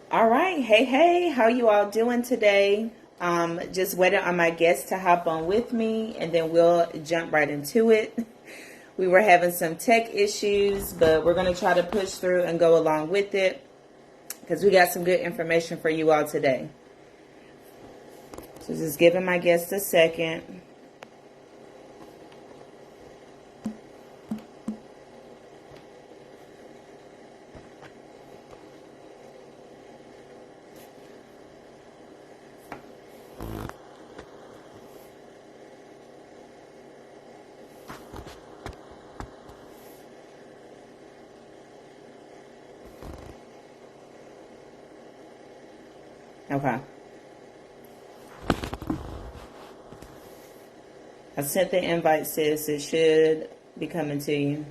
All right. Hey, how you all doing today? Just waiting on my guests to hop on with me and then we'll jump right into it. We were having some tech issues, but we're going to try to push through and go along with it because we got some good information for you all today. So just giving my guests a second. Okay. I sent the invite, sis. It should be coming to you.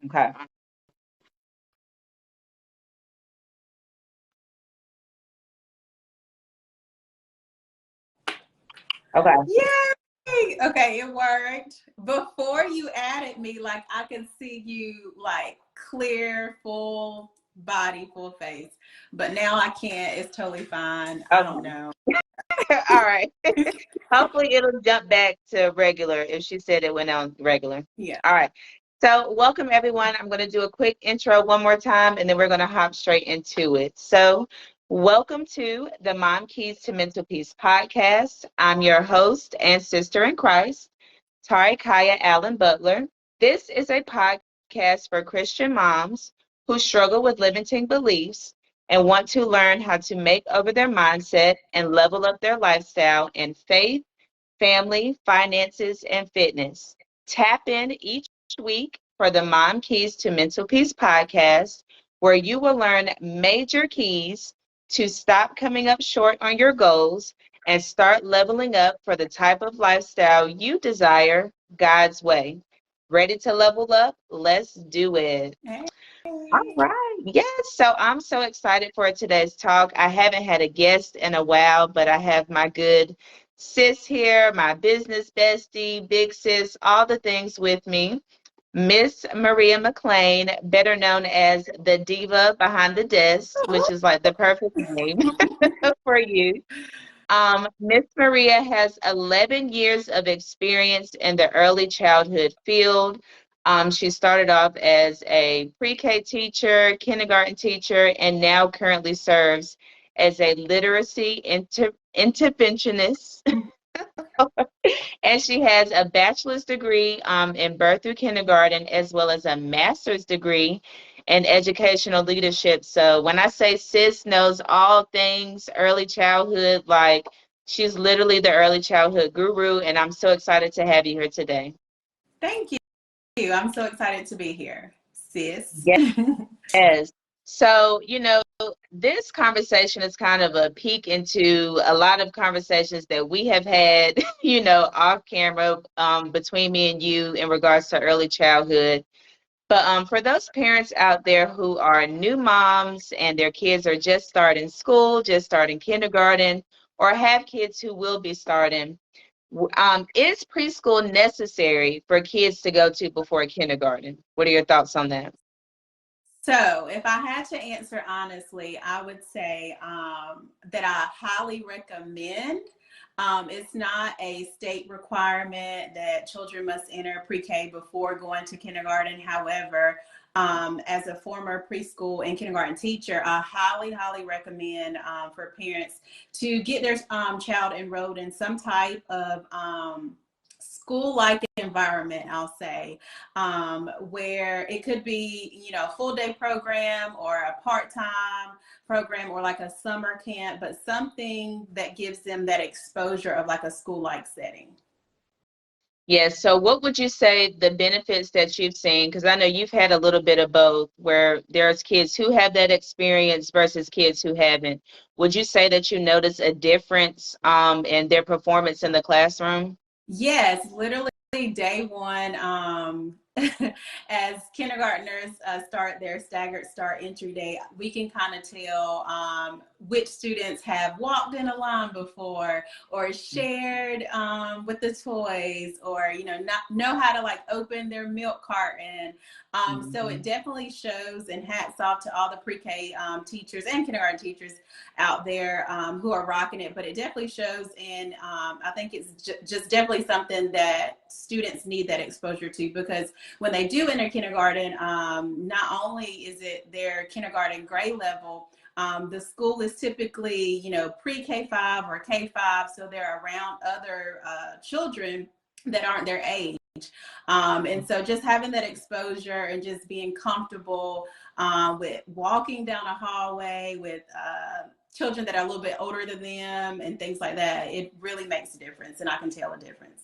Okay. Okay. Yay! Okay, it worked. Before you added me, like I could see you like clear, full body, full face. But now I can't. It's totally fine. I don't Okay. know. All right. Hopefully it'll jump back to regular if she said it went on regular. Yeah. All right. So welcome everyone. I'm going to do a quick intro one more time and then we're going to hop straight into it. So welcome to the Mom Keys to Mental Peace podcast. I'm your host and sister in Christ, Tari Kaya Allen Butler. This is a podcast for Christian moms who struggle with limiting beliefs and want to learn how to make over their mindset and level up their lifestyle in faith, family, finances, and fitness. Tap in each week for the Mom Keys to Mental Peace podcast, where you will learn major keys to stop coming up short on your goals and start leveling up for the type of lifestyle you desire God's way. Ready to level up? Let's do it. Hey. All right. Yes. So I'm so excited for today's talk. I haven't had a guest in a while, but I have my good sis here, my business bestie, big sis, all the things with me. Miss Maria McLean, better known as the diva behind the desk, which is like the perfect name for you. Miss Maria has 11 years of experience in the early childhood field. She started off as a pre-K teacher, kindergarten teacher, and now currently serves as a literacy interventionist. And she has a bachelor's degree in birth through kindergarten, as well as a master's degree in educational leadership. So when I say sis knows all things early childhood, like she's literally the early childhood guru, and I'm so excited to have you here today. Thank you. I'm so excited to be here, sis. Yes. So, this conversation is kind of a peek into a lot of conversations that we have had, off camera between me and you in regards to early childhood. But for those parents out there who are new moms and their kids are just starting school, just starting kindergarten, or have kids who will be starting, is preschool necessary for kids to go to before kindergarten? What are your thoughts on that? So, if I had to answer honestly, I would say that I highly recommend. It's not a state requirement that children must enter pre-K before going to kindergarten. However, as a former preschool and kindergarten teacher, I highly recommend for parents to get their child enrolled in some type of school-like environment, I'll say, where it could be, full day program or a part-time program or like a summer camp, but something that gives them that exposure of like a school-like setting. Yes. So what would you say the benefits that you've seen? Because I know you've had a little bit of both, where there's kids who have that experience versus kids who haven't. Would you say that you notice a difference in their performance in the classroom? Yes, literally day one. as kindergartners start their staggered start entry day, we can kind of tell which students have walked in a line before, or shared with the toys, or not know how to like open their milk carton. So it Mhm. definitely shows, and hats off to all the pre-K teachers and kindergarten teachers out there who are rocking it. But it definitely shows, and I think it's just definitely something that students need that exposure to, because when they do enter kindergarten, not only is it their kindergarten grade level, the school is typically, pre-K5 or K5, so they're around other children that aren't their age. And so just having that exposure and just being comfortable with walking down a hallway with children that are a little bit older than them and things like that, it really makes a difference, and I can tell a difference.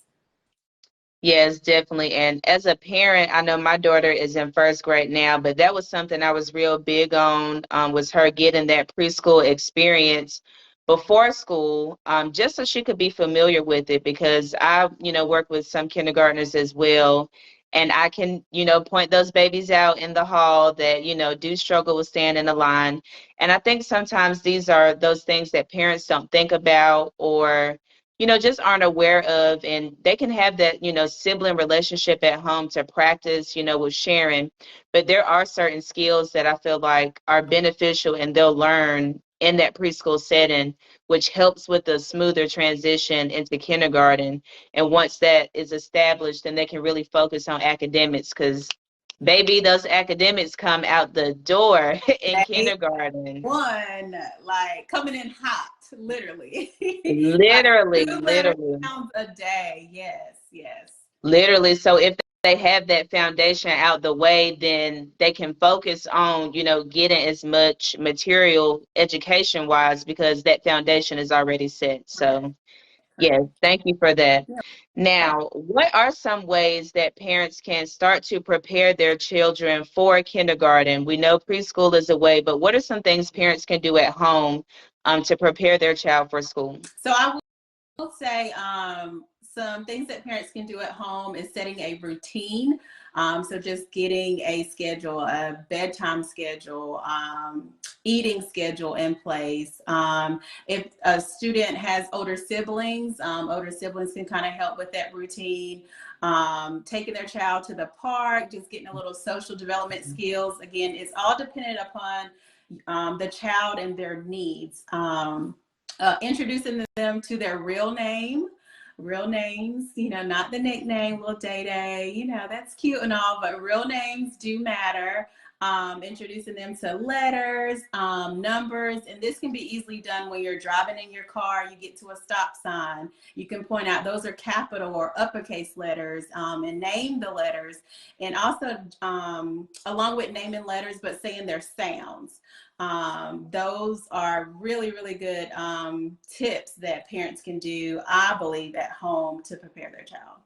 Yes, definitely. And as a parent, I know my daughter is in first grade now, but that was something I was real big on, was her getting that preschool experience before school, just so she could be familiar with it, because I, work with some kindergartners as well. And I can, point those babies out in the hall that, do struggle with staying in the line. And I think sometimes these are those things that parents don't think about, or just aren't aware of, and they can have that, sibling relationship at home to practice, with sharing. But there are certain skills that I feel like are beneficial and they'll learn in that preschool setting, which helps with a smoother transition into kindergarten. And once that is established, then they can really focus on academics, because baby, those academics come out the door in Day kindergarten. one, like coming in hot, literally. Like Literally, 2 letter literally. sounds a day. Yes, yes. Literally. So if they have that foundation out the way, then they can focus on, getting as much material education wise, because that foundation is already set. Correct, So, yes, correct. thank you for that. Yeah. Now, what are some ways that parents can start to prepare their children for kindergarten? We know preschool is a way, but what are some things parents can do at home to prepare their child for school? So I will say some things that parents can do at home is setting a routine. So just getting a schedule, a bedtime schedule, eating schedule in place. If a student has older siblings can kind of help with that routine. Taking their child to the park, just getting a little social development skills. Again, it's all dependent upon the child and their needs. Introducing them to their real names, not the nickname, little Day Day, that's cute and all, but real names do matter. Introducing them to letters, numbers, and this can be easily done when you're driving in your car, you get to a stop sign. You can point out those are capital or uppercase letters, and name the letters. And also, along with naming letters, but saying their sounds. Those are really, really good tips that parents can do, I believe, at home to prepare their child.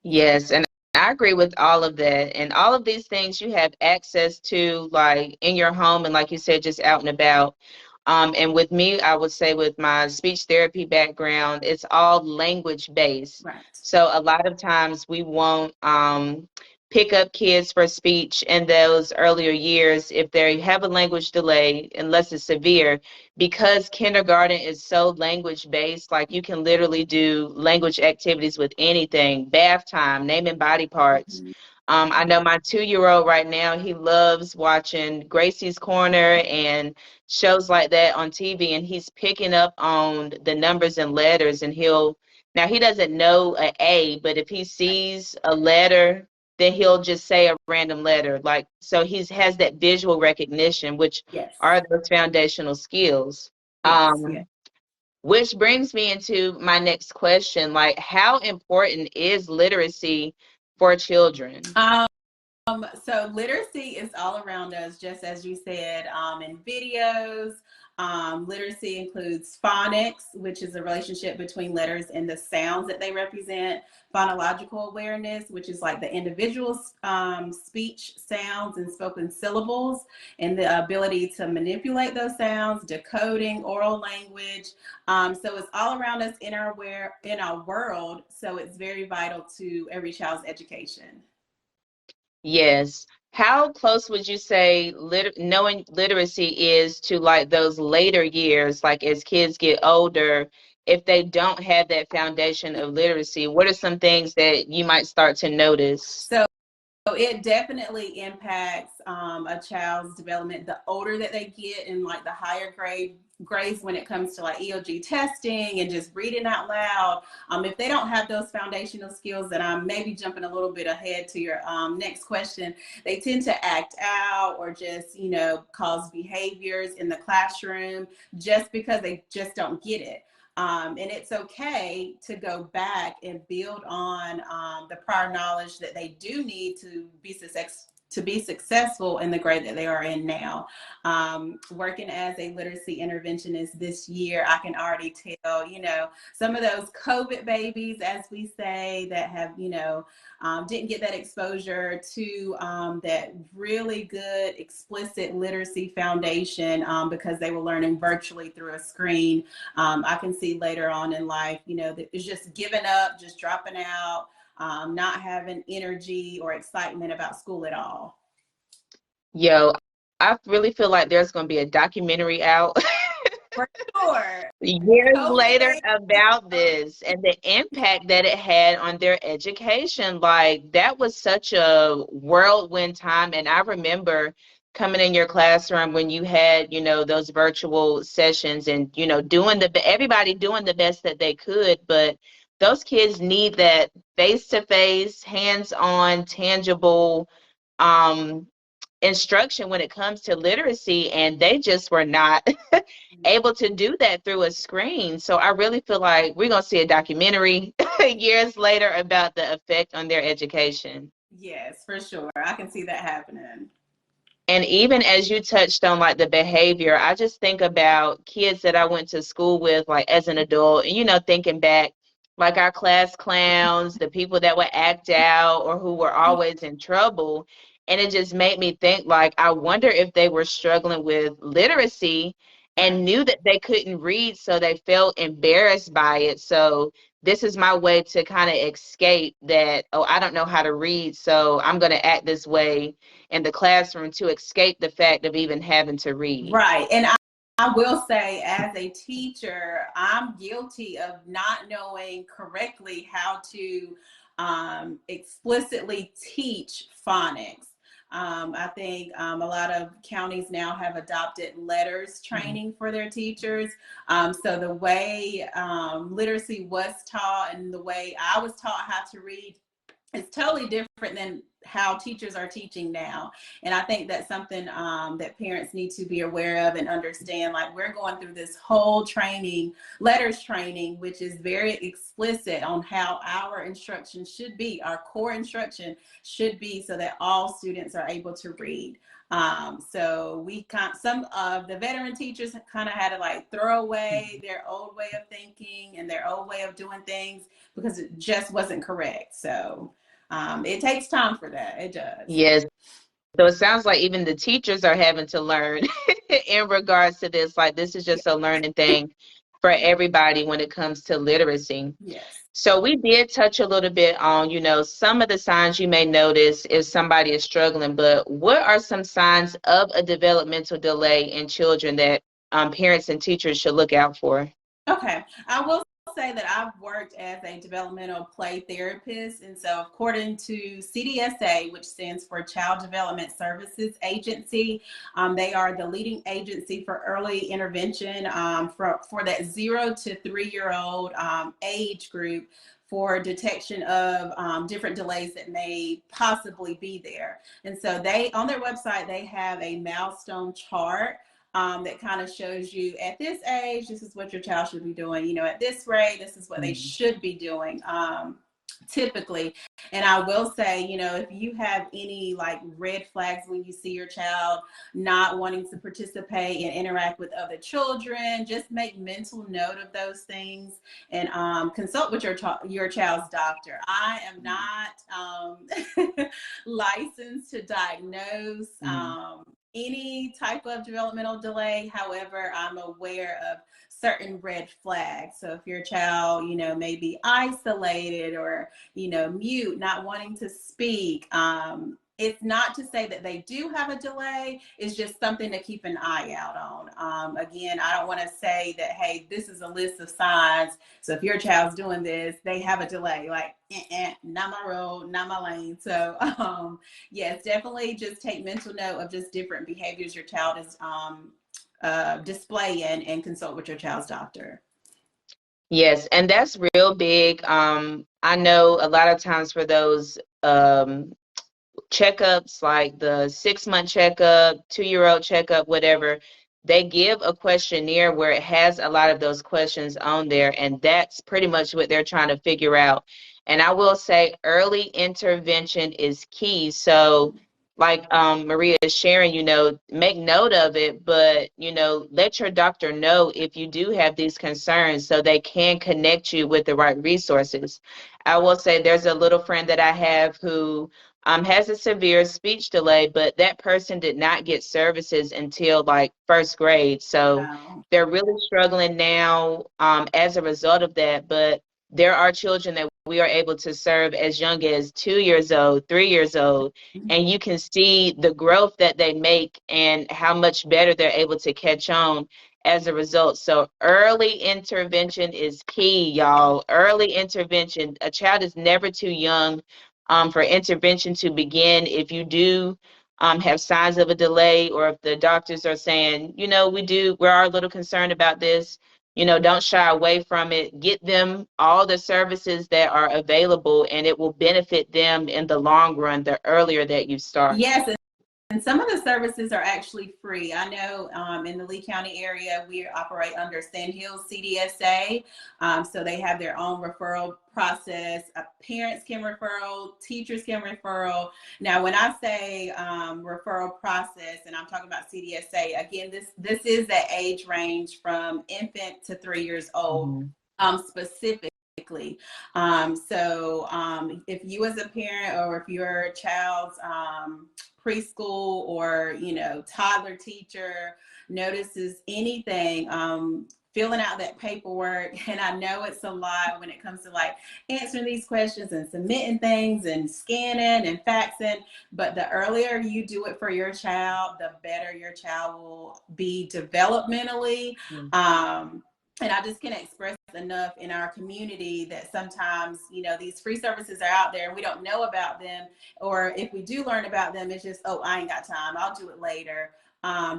Yes, and I agree with all of that. And all of these things you have access to, like in your home, and like you said, just out and about. And with me, I would say with my speech therapy background, it's all language based. Right. So a lot of times we won't pick up kids for speech in those earlier years if they have a language delay, unless it's severe, because kindergarten is so language based. Like you can literally do language activities with anything, bath time, naming body parts. Mhm. I know my 2-year-old right now, he loves watching Gracie's Corner and shows like that on TV, and he's picking up on the numbers and letters, and now he doesn't know A, but if he sees a letter, then he'll just say a random letter. Like, so he has that visual recognition, which Yes. are those foundational skills. Yes. Yes. Um, which brings me into my next question, like how important is literacy for children? So literacy is all around us, just as you said, in videos. Literacy includes phonics, which is a relationship between letters and the sounds that they represent. Phonological awareness, which is like the individual's speech sounds and spoken syllables, and the ability to manipulate those sounds. Decoding, oral language. So it's all around us in our world. So it's very vital to every child's education. Yes. How close would you say knowing literacy is to like those later years, like as kids get older, if they don't have that foundation of literacy, what are some things that you might start to notice? So it definitely impacts a child's development the older that they get, and like the higher grades when it comes to like EOG testing and just reading out loud. If they don't have those foundational skills, that I'm maybe jumping a little bit ahead to your next question, they tend to act out or just, cause behaviors in the classroom just because they just don't get it. And it's okay to go back and build on the prior knowledge that they do need to be successful in the grade that they are in now. Working as a literacy interventionist this year, I can already tell, some of those COVID babies, as we say, that have, didn't get that exposure to that really good explicit literacy foundation because they were learning virtually through a screen. I can see later on in life, that it's just giving up, just dropping out, not having energy or excitement about school at all. Yo, I really feel like there's going to be a documentary out For sure. years COVID later baby. about this and the impact that it had on their education. Like that was such a whirlwind time. And I remember coming in your classroom when you had, those virtual sessions and, everybody doing the best that they could. But those kids need that face-to-face, hands-on, tangible um instruction when it comes to literacy, and they just were not able to do that through a screen. So I really feel like we're going to see a documentary years later about the effect on their education. Yes, for sure. I can see that happening. And even as you touched on like the behavior, I just think about kids that I went to school with, like as an adult, and thinking back, like our class clowns, the people that would act out or who were always in trouble. And it just made me think, like, I wonder if they were struggling with literacy Right. and knew that they couldn't read, so they felt embarrassed by it. So this is my way to kind of escape that, oh, I don't know how to read, so I'm going to act this way in the classroom to escape the fact of even having to read. Right. And I will say, as a teacher, I'm guilty of not knowing correctly how to explicitly teach phonics. I think a lot of counties now have adopted letters training for their teachers. So the way literacy was taught and the way I was taught how to read is totally different than how teachers are teaching now. And I think that's something that parents need to be aware of and understand. Like, we're going through this whole training, letters training, which is very explicit on how our instruction should be, our core instruction should be, so that all students are able to read. So some of the veteran teachers kind of had to like throw away their old way of thinking and their old way of doing things because it just wasn't correct. So it takes time for that. It does. Yes. So it sounds like even the teachers are having to learn in regards to this. Like this is Yeah. just a learning thing for everybody when it comes to literacy. Yes. So we did touch a little bit on, some of the signs you may notice if somebody is struggling, but what are some signs of a developmental delay in children that parents and teachers should look out for? Okay. I will say that I've worked as a developmental play therapist. And so, according to CDSA, which stands for Child Development Services Agency, they are the leading agency for early intervention for that 0 to 3 year old age group, for detection of different delays that may possibly be there. And so on their website, they have a milestone chart that kind of shows you at this age, this is what your child should be doing. At this rate, this is what they should be doing typically. And I will say, if you have any like red flags when you see your child not wanting to participate and interact with other children, just make mental note of those things and consult with your child's doctor. I am not licensed to diagnose any type of developmental delay. However, I'm aware of certain red flags. So if your child, may be isolated or, mute, not wanting to speak, it's not to say that they do have a delay. It's just something to keep an eye out on. Again, I don't want to say that, hey, this is a list of signs. So if your child's doing this, they have a delay. Like, not my road, not my lane. So yes, definitely just take mental note of just different behaviors your child is displaying, and consult with your child's doctor. Yes, and that's real big. I know a lot of times for those checkups, like the 6-month checkup, 2-year-old checkup, whatever, they give a questionnaire where it has a lot of those questions on there, and that's pretty much what they're trying to figure out. And I will say early intervention is key. So like Maria is sharing, make note of it, but let your doctor know if you do have these concerns so they can connect you with the right resources. I will say there's a little friend that I have who has a severe speech delay, but that person did not get services until like first grade. So Wow. they're really struggling now as a result of that. But there are children that we are able to serve as young as 2 years old, 3 years old, and you can see the growth that they make and how much better they're able to catch on as a result. So early intervention is key, y'all. Early intervention. A child is never too young for intervention to begin. If you do have signs of a delay, or if the doctors are saying, we're a little concerned about this, don't shy away from it. Get them all the services that are available, and it will benefit them in the long run the earlier that you start. Yes, and some of the services are actually free. I know in the Lee County area, we operate under Sand Hills CDSA. So they have their own referral process. Parents can referral, teachers can referral. Now, when I say referral process, and I'm talking about CDSA, again, this is that age range from infant to 3 years old, specifically. If you as a parent, or if your child's preschool or toddler teacher notices anything, filling out that paperwork, and I know it's a lot when it comes to like answering these questions and submitting things and scanning and faxing, but the earlier you do it for your child, the better your child will be developmentally. And I just can't express enough in our community that sometimes, these free services are out there and we don't know about them. Or if we do learn about them, it's just, oh, I ain't got time, I'll do it later.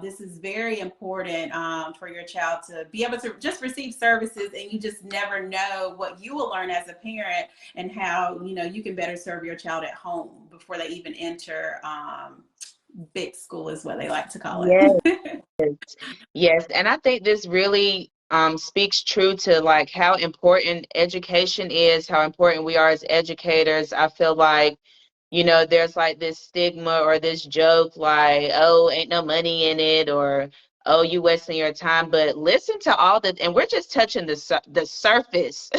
This is very important for your child to be able to just receive services, and you just never know what you will learn as a parent, and how, you can better serve your child at home before they even enter big school, is what they like to call it. Yes. Yes, and I think this really speaks true to like how important education is, how important we are as educators. I feel like, there's like this stigma or this joke like, oh, ain't no money in it, or oh, you wasting your time. But listen to all the, and we're just touching the surface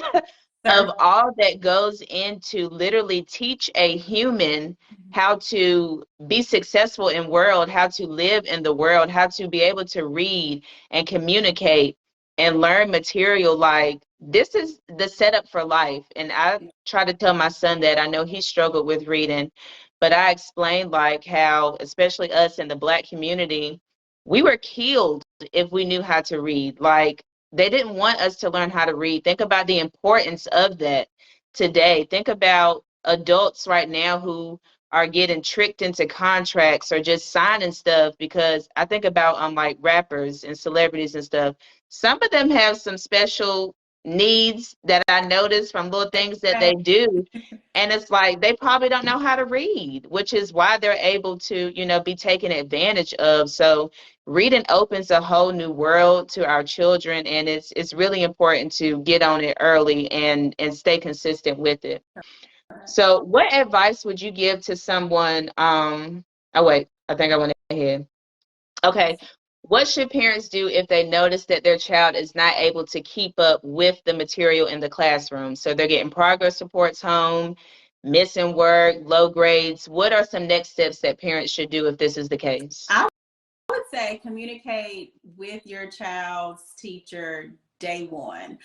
of all that goes into literally teach a human how to be successful in world, how to live in the world, how to be able to read and communicate and learn material. Like, this is the setup for life. And I try to tell my son that. I know he struggled with reading, but I explained like how, especially us in the Black community, we were killed if we knew how to read. Like, they didn't want us to learn how to read. Think about the importance of that today. Think about adults right now who are getting tricked into contracts or just signing stuff, because I think about like rappers and celebrities and stuff. Some of them have some special needs that I notice from little things that they do. And it's like they probably don't know how to read, which is why they're able to, be taken advantage of. So reading opens a whole new world to our children, and it's really important to get on it early and stay consistent with it. So what advice would you give to someone? Oh wait, I think I went ahead. Okay. What should parents do if they notice that their child is not able to keep up with the material in the classroom? So they're getting progress reports home, missing work, low grades. What are some next steps that parents should do if this is the case? I would say communicate with your child's teacher day one.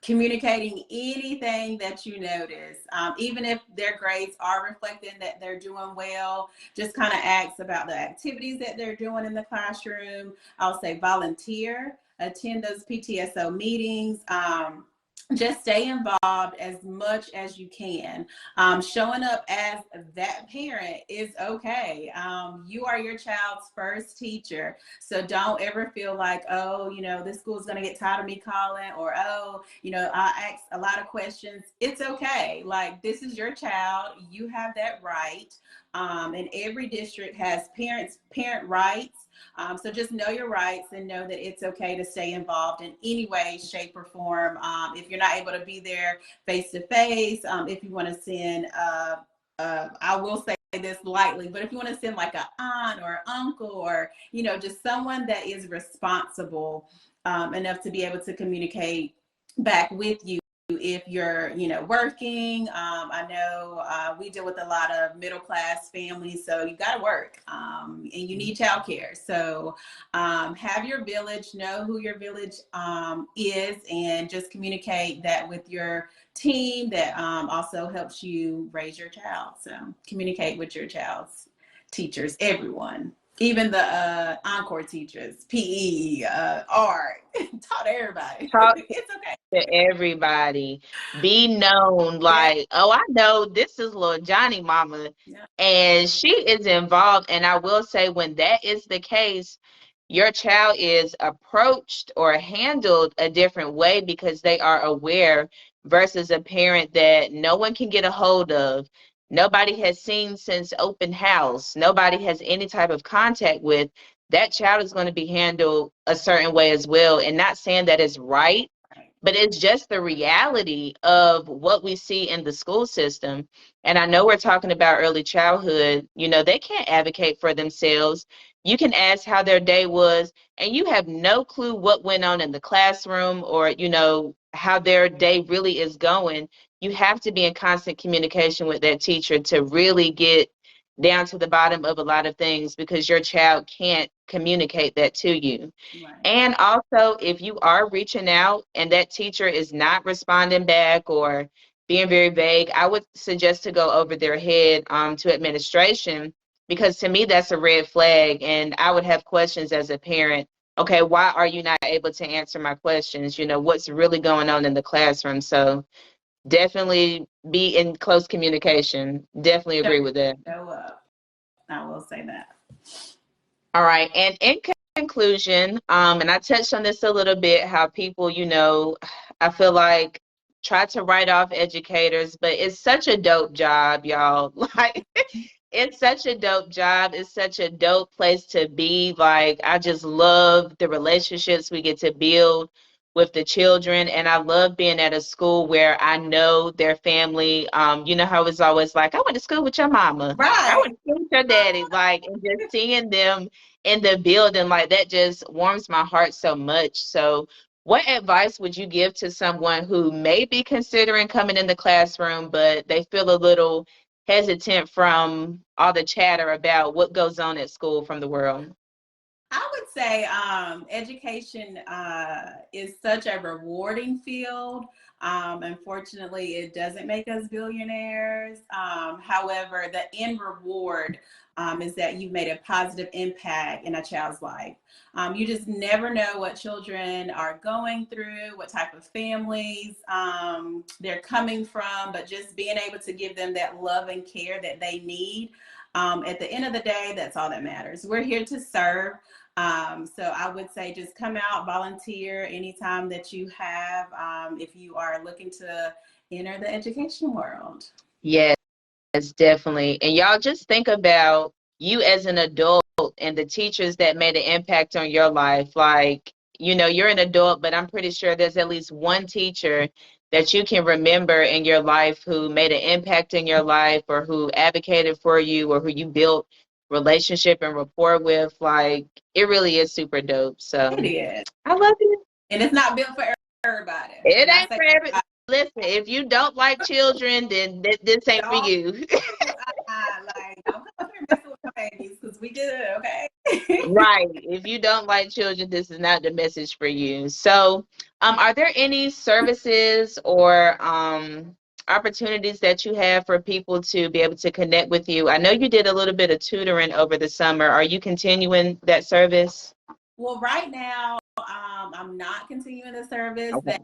communicating anything that you notice, even if their grades are reflecting that they're doing well. Just kind of ask about the activities that they're doing in the classroom. I'll say volunteer, attend those PTSO meetings. Just stay involved as much as you can. Showing up as that parent is okay. You are your child's first teacher. So don't ever feel like, oh, this school's going to get tired of me calling, or, oh, I ask a lot of questions. It's okay. Like, this is your child. You have that right. And every district has parent rights. So just know your rights and know that it's okay to stay involved in any way, shape, or form. If you're not able to be there face to face, if you want to send, I will say this lightly, but if you want to send like an aunt or uncle, or just someone that is responsible enough to be able to communicate back with you. If you're, working, I know we deal with a lot of middle-class families, so you got to work, and you need childcare. So have your village, know who your village is, and just communicate that with your team. That also helps you raise your child. So communicate with your child's teachers, everyone. Even the encore teachers, PE, art, talk to everybody. Talk It's okay. to everybody. Be known, Yeah. like, oh, I know this is little Johnny mama, Yeah. and she is involved. And I will say, when that is the case, your child is approached or handled a different way because they are aware, versus a parent that no one can get a hold of, nobody has seen since open house, nobody has any type of contact with. That child is going to be handled a certain way as well. And not saying that it's right, Right. but it's just the reality of what we see in the school system. And I know we're talking about early childhood. They can't advocate for themselves. You can ask how their day was, and you have no clue what went on in the classroom, or, how their day really is going. You have to be in constant communication with that teacher to really get down to the bottom of a lot of things, because your child can't communicate that to you. Right. And also, if you are reaching out and that teacher is not responding back or being very vague, I would suggest to go over their head to administration, because to me, that's a red flag. And I would have questions as a parent. Okay, why are you not able to answer my questions? What's really going on in the classroom? So definitely be in close communication. Definitely agree with that. Show up. I will say that. All right. And in conclusion, and I touched on this a little bit, how people, I feel like try to write off educators, but it's such a dope job, y'all. Like, it's such a dope job. It's such a dope place to be. Like, I just love the relationships we get to build with the children. And I love being at a school where I know their family. You know how it's always like, I went to school with your mama. I Right. went to school with your daddy. Like, and just seeing them in the building, like, that just warms my heart so much. So what advice would you give to someone who may be considering coming in the classroom, but they feel a little hesitant from all the chatter about what goes on at school from the world? I would say education is such a rewarding field. Unfortunately, it doesn't make us billionaires. However, the end reward is that you've made a positive impact in a child's life. You just never know what children are going through, what type of families they're coming from, but just being able to give them that love and care that they need. At the end of the day, that's all that matters. We're here to serve. So I would say just come out, volunteer anytime that you have, if you are looking to enter the education world. Yes, definitely. And y'all just think about you as an adult and the teachers that made an impact on your life. Like, you're an adult, but I'm pretty sure there's at least one teacher that you can remember in your life who made an impact in your life, or who advocated for you, or who you built relationship and rapport with. Like, it really is super dope. It So is. I love it. And it's not built for everybody. It And I ain't say, for every. Listen, if you don't like children, then this ain't for don't, you. like, don't come up here messing with my babies because we good, okay? Right. If you don't like children, this is not the message for you. So, are there any services or opportunities that you have for people to be able to connect with you? I know you did a little bit of tutoring over the summer. Are you continuing that service? Well, right now, I'm not continuing the service Okay.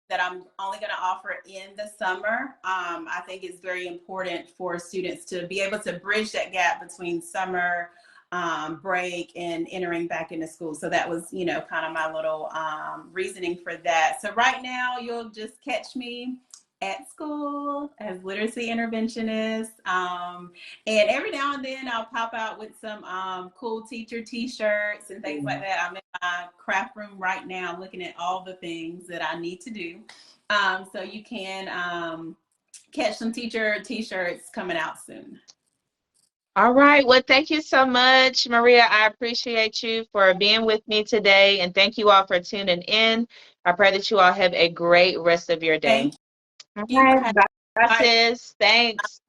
that I'm only going to offer in the summer. I think it's very important for students to be able to bridge that gap between summer break and entering back into school. So that was, kind of my little reasoning for that. So right now, you'll just catch me at school as literacy interventionist. And every now and then I'll pop out with some cool teacher t-shirts and things like that. I'm in my craft room right now looking at all the things that I need to do. So you can catch some teacher t-shirts coming out soon. All right. Well, thank you so much, Maria. I appreciate you for being with me today, and thank you all for tuning in. I pray that you all have a great rest of your day. Thank All you for right. having Bye, me. sis. Thanks.